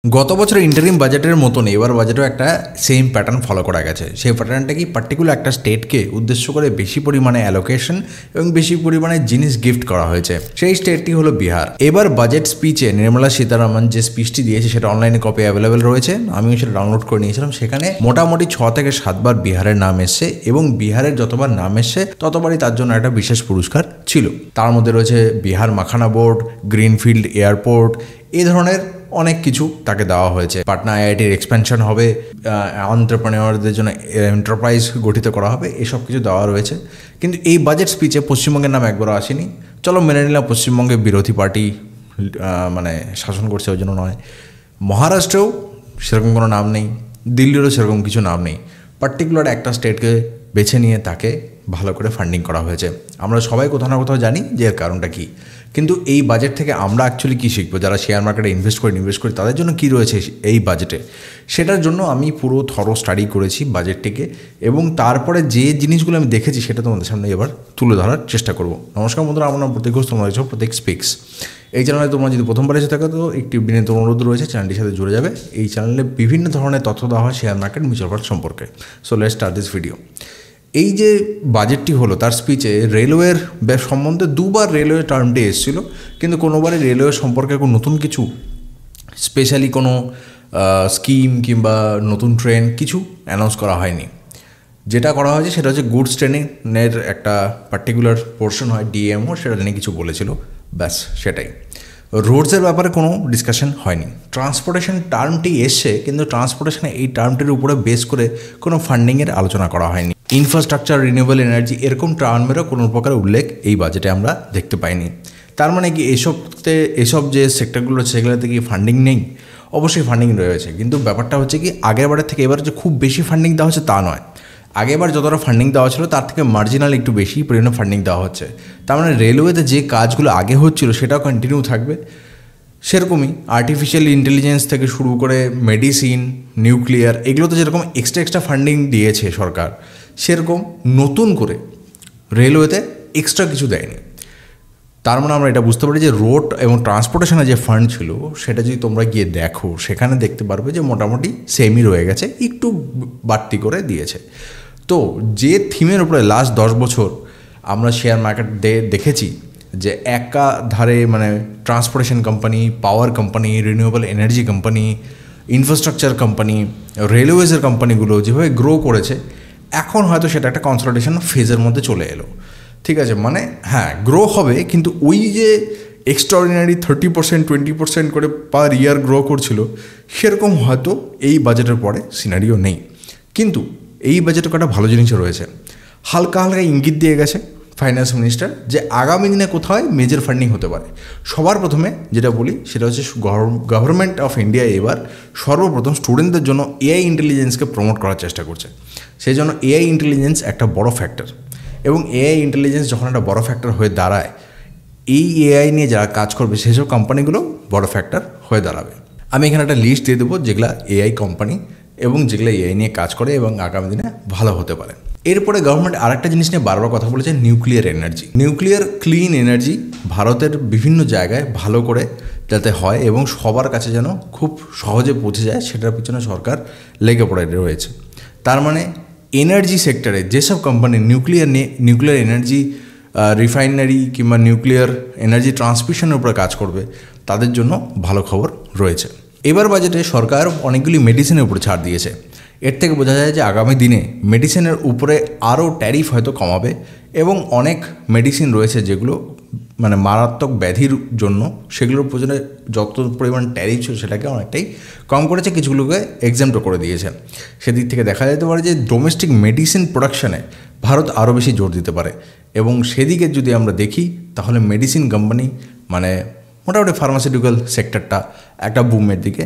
গত বছরের ইন্টারিম বাজেটের মতন এবার বাজেটও একটা সেম প্যাটার্ন ফলো করা গেছে। সেই প্যাটার্নটা কি, পার্টিকুলার একটা স্টেটকে উদ্দেশ্য করে বেশি পরিমাণে অ্যালোকেশন এবং বেশি পরিমাণে জিনিস গিফট করা হয়েছে। সেই স্টেটটি হলো বিহার। এবার বাজেট স্পিচে নির্মলা সীতারামন যে স্পিচটি দিয়েছে সেটা অনলাইনে কপি অ্যাভেলেবেল রয়েছে, আমিও সেটা ডাউনলোড করে নিয়েছিলাম। সেখানে মোটামুটি 6 থেকে 7 বার বিহারের নাম এসছে এবং বিহারের যতবার নাম এসছে ততবারই তার জন্য একটা বিশেষ পুরস্কার ছিল। তার মধ্যে রয়েছে Bihar makhana board, greenfield airport, এই ধরনের অনেক কিছু তাকে দেওয়া হয়েছে। পাটনা আইআইটির এক্সপেনশন হবে, এন্টারপ্রেনিয়রদের জন্য এন্টারপ্রাইজ গঠিত করা হবে, এসব কিছু দেওয়া রয়েছে। কিন্তু এই বাজেট স্পিচে পশ্চিমবঙ্গের নাম একবারও আসেনি। চলো মেনে নিলাম পশ্চিমবঙ্গে বিরোধী পার্টি মানে শাসন করছে, ওই জন্য নয়। মহারাষ্ট্রেও সেরকম কোনো নাম নেই, দিল্লিরও সেরকম কিছু নাম নেই। পার্টিকুলার একটা স্টেটকে বেছে নিয়ে তাকে ভালো করে ফান্ডিং করা হয়েছে। আমরা সবাই কোথাও না কোথাও জানি যে এর কারণটা কী, কিন্তু এই বাজেট থেকে আমরা অ্যাকচুয়ালি কী শিখবো? যারা শেয়ার মার্কেটে ইনভেস্ট করি তাদের জন্য কী রয়েছে এই বাজেটে, সেটার জন্য আমি পুরো থরো স্টাডি করেছি বাজেটটিকে, এবং তারপরে যে জিনিসগুলো আমি দেখেছি সেটা তোমাদের সামনে এবার তুলে ধরার চেষ্টা করব। নমস্কার বন্ধুরা, আমার নাম প্রতীক ঘোষ, তোমরা রয়েছে প্রতীক স্পিক্স। এই চ্যানেলে তোমরা যদি প্রথমবার এসে থাকো তো একটি বিনীত অনুরোধ রয়েছে, চ্যানেলটির সাথে জুড়ে যাবে। এই চ্যানেলে বিভিন্ন ধরনের তথ্য দেওয়া হয় শেয়ার মার্কেট, মিউচুয়াল ফান্ড সম্পর্কে। So let's start this video. এই যে বাজেটটি হলো তার স্পিচে রেলওয়ের সম্বন্ধে দুবার রেলওয়ে টার্মটি এসেছিলো, কিন্তু কোনোবারই রেলওয়ে সম্পর্কে কোনো নতুন কিছু স্পেশালি কোনো স্কিম কিংবা নতুন ট্রেন কিছু অ্যানাউন্স করা হয়নি। যেটা করা হয়েছে সেটা হচ্ছে গুডস ট্রেনের একটা পার্টিকুলার পোর্শন হয় ডিএমও, সেটা নিয়ে কিছু বলেছিল, ব্যাস সেটাই। রোডসের ব্যাপারে কোনো ডিসকাশন হয়নি। ট্রান্সপোর্টেশন টার্মটি এসছে, কিন্তু ট্রান্সপোর্টেশনে এই টার্মটির উপরে বেস করে কোনো ফান্ডিংয়ের আলোচনা করা হয়নি। ইনফ্রাস্ট্রাকচার, রিনিউয়েবল এনার্জি, এরকম টার্মেরও কোনো প্রকার উল্লেখ এই বাজেটে আমরা দেখতে পাইনি। তার মানে কি এসব যে সেক্টরগুলো সেগুলোতে কি ফান্ডিং নেই? অবশ্যই ফান্ডিং রয়েছে, কিন্তু ব্যাপারটা হচ্ছে কি আগেরবারের থেকে এবার যে খুব বেশি ফান্ডিং দেওয়া হচ্ছে তা নয়। আগেরবার যতটা ফান্ডিং দেওয়া ছিল তার থেকে মার্জিনাল একটু বেশি পরিমাণে ফান্ডিং দেওয়া হচ্ছে। তার মানে রেলওয়েতে যে কাজগুলো আগে হচ্ছিল সেটাও কন্টিনিউ থাকবে। সেরকমই আর্টিফিশিয়াল ইন্টেলিজেন্স থেকে শুরু করে মেডিসিন, নিউক্লিয়ার, এগুলোতে যেরকম এক্সট্রা ফান্ডিং দিয়েছে সরকার, সেরকম নতুন করে রেলওয়েতে এক্সট্রা কিছু দেয়নি। তার মানে আমরা এটা বুঝতে পারি যে রোড এবং ট্রান্সপোর্টেশনের যে ফান্ড ছিল সেটা যদি তোমরা গিয়ে দেখো সেখানে দেখতে পারবে যে মোটামুটি সেমই রয়ে গেছে, একটু বাড়তি করে দিয়েছে। তো যে থিমের উপরে লাস্ট 10 বছর আমরা শেয়ার মার্কেট দেখেছি যে একাধারে মানে transportation company, power company, renewable energy company, infrastructure company, রেলওয়েজের কোম্পানিগুলো যেভাবে গ্রো করেছে, এখন হয়তো সেটা একটা কনসলিডেশন ফেজের মধ্যে চলে এলো। ঠিক আছে, মানে হ্যাঁ গ্রো হবে, কিন্তু ওই যে এক্সট্রাঅর্ডিনারি 30%, 20% করে পার ইয়ার গ্রো করছিল, সেরকম হয়তো এই বাজেটের পরে সিনারিও নেই। কিন্তু এই বাজেটে একটা ভালো জিনিসও রয়েছে। হালকা হালকা ইঙ্গিত দিয়ে গেছে ফাইন্যান্স মিনিস্টার যে আগামী দিনে কোথায় মেজর ফান্ডিং হতে পারে। সবার প্রথমে যেটা বলি সেটা হচ্ছে গভর্নমেন্ট অফ ইন্ডিয়া এবার সর্বপ্রথম স্টুডেন্টদের জন্য এআই ইন্টেলিজেন্সকে প্রমোট করার চেষ্টা করছে। সেই জন্য এআই ইন্টেলিজেন্স একটা বড় ফ্যাক্টর, এবং এআই ইন্টেলিজেন্স যখন একটা বড় ফ্যাক্টর হয়ে দাঁড়ায়, এই এআই নিয়ে যারা কাজ করবে সেসব কোম্পানিগুলো বড় ফ্যাক্টর হয়ে দাঁড়াবে। আমি এখানে একটা লিস্ট দিয়ে দেবো যেগুলা এআই কোম্পানি এবং যেগুলো এআই নিয়ে কাজ করে এবং আগামী দিনে ভালো হতে পারে। এরপরে গভর্নমেন্ট আরেকটা জিনিস নিয়ে বারবার কথা বলেছে, nuclear energy. Nuclear clean energy ভারতের বিভিন্ন জায়গায় ভালো করে যাতে হয় এবং সবার কাছে যেন খুব সহজে পৌঁছে যায়, সেটার পিছনে সরকার লেগে পড়ে রয়েছে। তার মানে এনার্জি সেক্টরে যেসব কোম্পানি নিউক্লিয়ার এনার্জি রিফাইনারি কিংবা নিউক্লিয়ার এনার্জি ট্রান্সমিশনের উপরে কাজ করবে, তাদের জন্য ভালো খবর রয়েছে। এবার বাজেটে সরকার অনেকগুলি মেডিসিনের উপরে ছাড় দিয়েছে। এর থেকে বোঝা যায় যে আগামী দিনে মেডিসিনের উপরে আরও ট্যারিফ হয়তো কমাবে, এবং অনেক মেডিসিন রয়েছে যেগুলো মানে মারাত্মক ব্যাধির জন্য, সেগুলোর পিছনে যত পরিমাণ ট্যারিফ ছিল সেটাকে অনেকটাই কম করেছে, কিছুগুলোকে এক্সাম্পটও করে দিয়েছে। সেদিক থেকে দেখা যেতে পারে যে ডোমেস্টিক মেডিসিন প্রোডাকশানে ভারত আরও বেশি জোর দিতে পারে, এবং সেদিকে যদি আমরা দেখি তাহলে মেডিসিন কোম্পানি মানে মোটামুটি ফার্মাসিউটিক্যাল সেক্টরটা একটা বুমের দিকে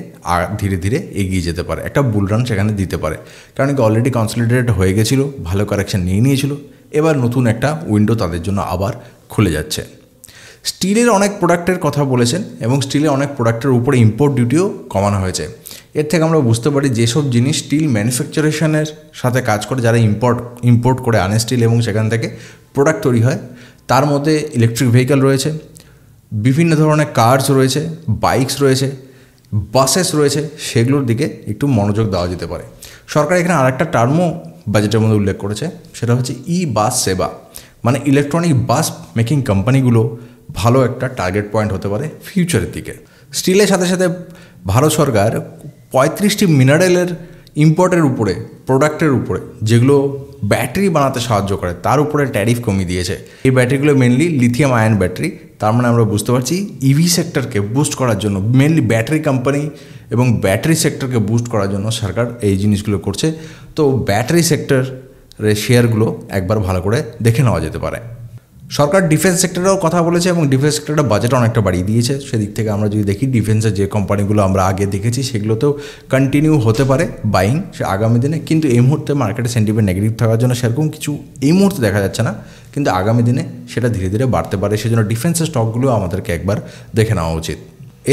ধীরে ধীরে এগিয়ে যেতে পারে, একটা বুলরান সেখানে দিতে পারে। কারণ কি অলরেডি কনসলিডেটেড হয়ে গেছিলো, ভালো কারেকশন নিয়ে নিয়েছিল, এবার নতুন একটা উইন্ডো তাদের জন্য আবার খুলে যাচ্ছে। স্টিলের অনেক প্রোডাক্টের কথা বলেছেন, এবং স্টিলের অনেক প্রোডাক্টের উপরে ইম্পোর্ট ডিউটিও কমানো হয়েছে। এর থেকে আমরা বুঝতে পারি যেসব জিনিস স্টিল ম্যানুফ্যাকচারেশনের সাথে কাজ করে, যারা ইম্পোর্ট করে আনে স্টিল এবং সেখান থেকে প্রোডাক্ট তৈরি হয়, তার মধ্যে ইলেকট্রিক ভেহিক্যাল রয়েছে, বিভিন্ন ধরনের কার্স রয়েছে, বাইকস রয়েছে, বাসেস রয়েছে সেগুলোর দিকে একটু মনোযোগ দেওয়া যেতে পারে। সরকার এখানে আরেকটা টার্মও বাজেটের মধ্যে উল্লেখ করেছে, সেটা হচ্ছে ই বাস সেবা, মানে ইলেকট্রনিক বাস মেকিং কোম্পানিগুলো ভালো একটা টার্গেট পয়েন্ট হতে পারে ফিউচারের দিকে। স্টিলের সাথে সাথে ভারত সরকার 35টি মিনারেলের ইম্পোর্টের উপরে, প্রোডাক্টের উপরে, যেগুলো ব্যাটারি বানাতে সাহায্য করে, তার উপরে ট্যারিফ কমিয়ে দিয়েছে। এই ব্যাটারিগুলো মেনলি লিথিয়াম আয়ন ব্যাটারি। তার মানে আমরা বুঝতে পারছি ইভি সেক্টরকে বুস্ট করার জন্য, মেনলি ব্যাটারি কোম্পানি এবং ব্যাটারি সেক্টরকে বুস্ট করার জন্য সরকার এই জিনিসগুলো করছে। তো ব্যাটারি সেক্টরের শেয়ারগুলো একবার ভালো করে দেখে নেওয়া যেতে পারে। সরকার ডিফেন্স সেক্টরেও কথা বলেছে এবং ডিফেন্স সেক্টরের বাজেট অনেকটা বাড়িয়ে দিয়েছে। সেদিক থেকে আমরা যদি দেখি ডিফেন্সের যে কোম্পানিগুলো আমরা আগে দেখেছি সেগুলোতেও কন্টিনিউ হতে পারে বাইং সে আগামী দিনে। কিন্তু এই মুহূর্তে মার্কেটে সেন্টিমেন্ট নেগেটিভ থাকার জন্য সেরকম কিছু এই মুহূর্তে দেখা যাচ্ছে না, কিন্তু আগামী দিনে সেটা ধীরে ধীরে বাড়তে পারে। সেজন্য ডিফেন্সের স্টকগুলো আমাদেরকে একবার দেখে নেওয়া উচিত।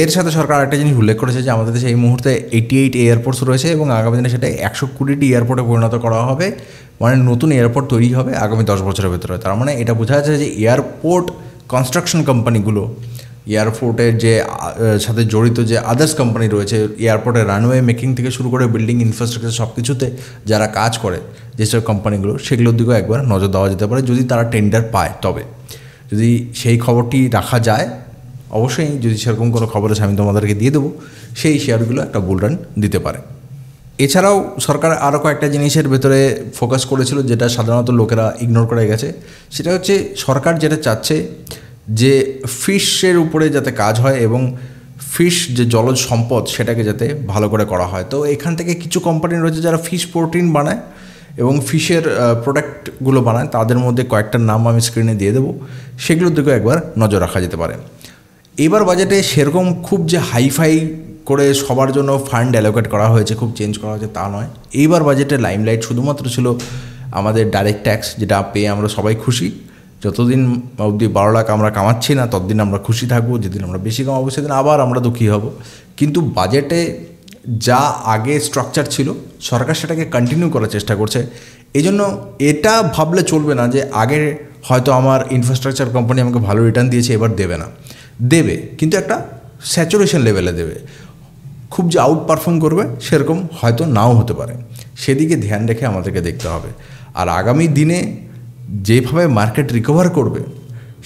এর সাথে সরকার একটা জিনিস উল্লেখ করেছে যে আমাদের দেশে এই মুহূর্তে 88 এয়ারপোর্টস রয়েছে এবং আগামী দিনে সেটা 120টি এয়ারপোর্টে পরিণত করা হবে, মানে নতুন এয়ারপোর্ট তৈরি হবে আগামী 10 বছরের ভেতরে। তার মানে এটা বোঝা যাচ্ছে যে এয়ারপোর্ট কনস্ট্রাকশন কোম্পানিগুলো, এয়ারপোর্টের যে সাথে জড়িত যে আদার্স কোম্পানি রয়েছে, এয়ারপোর্টের রানওয়ে মেকিং থেকে শুরু করে বিল্ডিং ইনফ্রাস্ট্রাকচার সব কিছুতে যারা কাজ করে যেসব কোম্পানিগুলো, সেগুলোর দিকেও একবার নজর দেওয়া যেতে পারে যদি তারা টেন্ডার পায়। তবে যদি সেই খবরটি রাখা যায়, অবশ্যই যদি সেরকম কোনো খবর আছে আমি তোমাদেরকে দিয়ে দেবো, সেই শেয়ারগুলো একটা বুল রান দিতে পারে। এছাড়াও সরকার আরও কয়েকটা জিনিসের ভেতরে ফোকাস করেছিল যেটা সাধারণত লোকেরা ইগনোর করে গেছে। সেটা হচ্ছে সরকার যেটা চাচ্ছে যে ফিশের উপরে যাতে কাজ হয় এবং ফিশ যে জলজ সম্পদ সেটাকে যাতে ভালো করে করা হয়। তো এখান থেকে কিছু কোম্পানি রয়েছে যারা ফিশ প্রোটিন বানায় এবং ফিশের প্রোডাক্টগুলো বানায়, তাদের মধ্যে কয়েকটার নাম আমি স্ক্রিনে দিয়ে দেবো, সেগুলোর দিকেও একবার নজর রাখা যেতে পারে। এবার বাজেটে সেরকম খুব যে হাইফাই করে সবার জন্য ফান্ড অ্যালোকেট করা হয়েছে, খুব চেঞ্জ করা হয়েছে তা নয়। এইবার বাজেটে লাইমলাইট শুধুমাত্র ছিল আমাদের ডাইরেক্ট ট্যাক্স, যেটা পেয়ে আমরা সবাই খুশি। যতদিন অবধি 12 লাখ আমরা কামাচ্ছি না ততদিন আমরা খুশি থাকবো, যেদিন আমরা বেশি কামাবো সেদিন আবার আমরা দুঃখী হব। কিন্তু বাজেটে যা আগে স্ট্রাকচার ছিল সরকার সেটাকে কন্টিনিউ করার চেষ্টা করছে। এই জন্য এটা ভাবলে চলবে না যে আগে হয়তো আমার ইনফ্রাস্ট্রাকচার কোম্পানি আমাকে ভালো রিটার্ন দিয়েছে এবার দেবে না, দেবে, কিন্তু একটা স্যাচুরেশন লেভেলে দেবে। খুব যে আউট পারফর্ম করবে সেরকম হয়তো নাও হতে পারে, সেদিকে ধ্যান রেখে আমাদেরকে দেখতে হবে। আর আগামী দিনে যেভাবে মার্কেট রিকভার করবে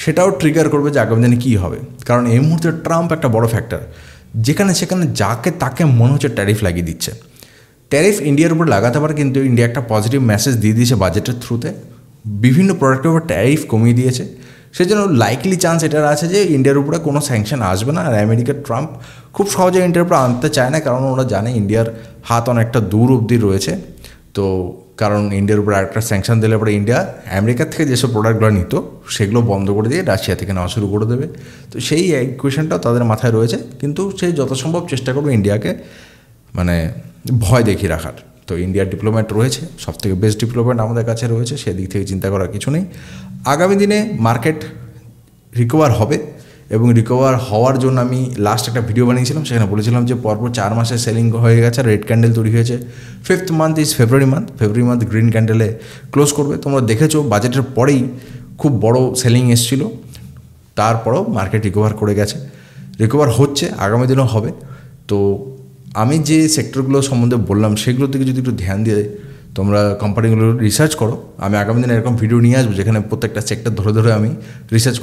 সেটাও ট্রিগার করবে যে আগামী দিনে কী হবে। কারণ এই মুহূর্তে ট্রাম্প একটা বড় ফ্যাক্টর, যেখানে সেখানে যাকে তাকে মনে হচ্ছে ট্যারিফ লাগিয়ে দিচ্ছে। ট্যারিফ ইন্ডিয়ার উপর লাগাতে পারে, কিন্তু ইন্ডিয়া একটা পজিটিভ মেসেজ দিয়ে দিয়েছে বাজেটের থ্রুতে, বিভিন্ন প্রোডাক্টের উপর ট্যারিফ কমিয়ে দিয়েছে। সেজন্য লাইকলি চান্স এটার আছে যে ইন্ডিয়ার উপরে কোনো স্যাংশন আসবে না। আর আমেরিকার ট্রাম্প খুব সহজে ইন্ডিয়ার উপরে আনতে চায় না, কারণ ওরা জানে ইন্ডিয়ার হাত অনেকটা দূর অবধি রয়েছে। তো কারণ ইন্ডিয়ার উপরে একটা স্যাংশন দিলে পরে ইন্ডিয়া আমেরিকার থেকে যেসব প্রোডাক্টগুলো নিত সেগুলো বন্ধ করে দিয়ে রাশিয়া থেকে নেওয়া শুরু করে দেবে। তো সেই ইকুয়েশনটাও তাদের মাথায় রয়েছে, কিন্তু সেই যত সম্ভব চেষ্টা করবে ইন্ডিয়াকে মানে ভয় দেখিয়ে রাখার। তো ইন্ডিয়ার ডিপ্লোম্যাট রয়েছে, সবথেকে বেস্ট ডিপ্লোম্যাট আমাদের কাছে রয়েছে, সেদিক থেকে চিন্তা করার কিছু নেই। আগামী দিনে মার্কেট রিকভার হবে এবং রিকভার হওয়ার জন্য আমি লাস্ট একটা ভিডিও বানিয়েছিলাম, সেখানে বলেছিলাম যে পরপর 4 মাসে সেলিং হয়ে গেছে, রেড ক্যান্ডেল তৈরি হয়েছে। 5th month is February month green ক্যান্ডেলে ক্লোজ করবে। তোমরা দেখেছো বাজেটের পরেই খুব বড় সেলিং এসেছিলো, তারপরও মার্কেট রিকভার করে গেছে, রিকভার হচ্ছে, আগামী দিনেও হবে। তো আমি যে সেক্টরগুলো সম্বন্ধে বললাম সেগুলোর দিকে যদি একটু ধ্যান দিয়ে তোমরা কোম্পানিগুলো রিসার্চ করো, আমি আগামী দিনে এরকম ভিডিও নিয়ে আসবো যেখানে প্রত্যেকটা সেক্টর ধরে ধরে আমি রিসার্চ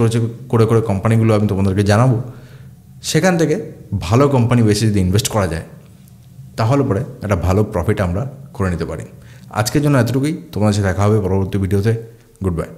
করে কোম্পানিগুলো আমি তোমাদেরকে জানাবো। সেখান থেকে ভালো কোম্পানি বেশি যদি ইনভেস্ট করা যায় তাহলে পরে একটা ভালো প্রফিট আমরা করে নিতে পারি। আজকের জন্য এতটুকুই, তোমাদের সাথে দেখা হবে পরবর্তী ভিডিওতে। Good bye.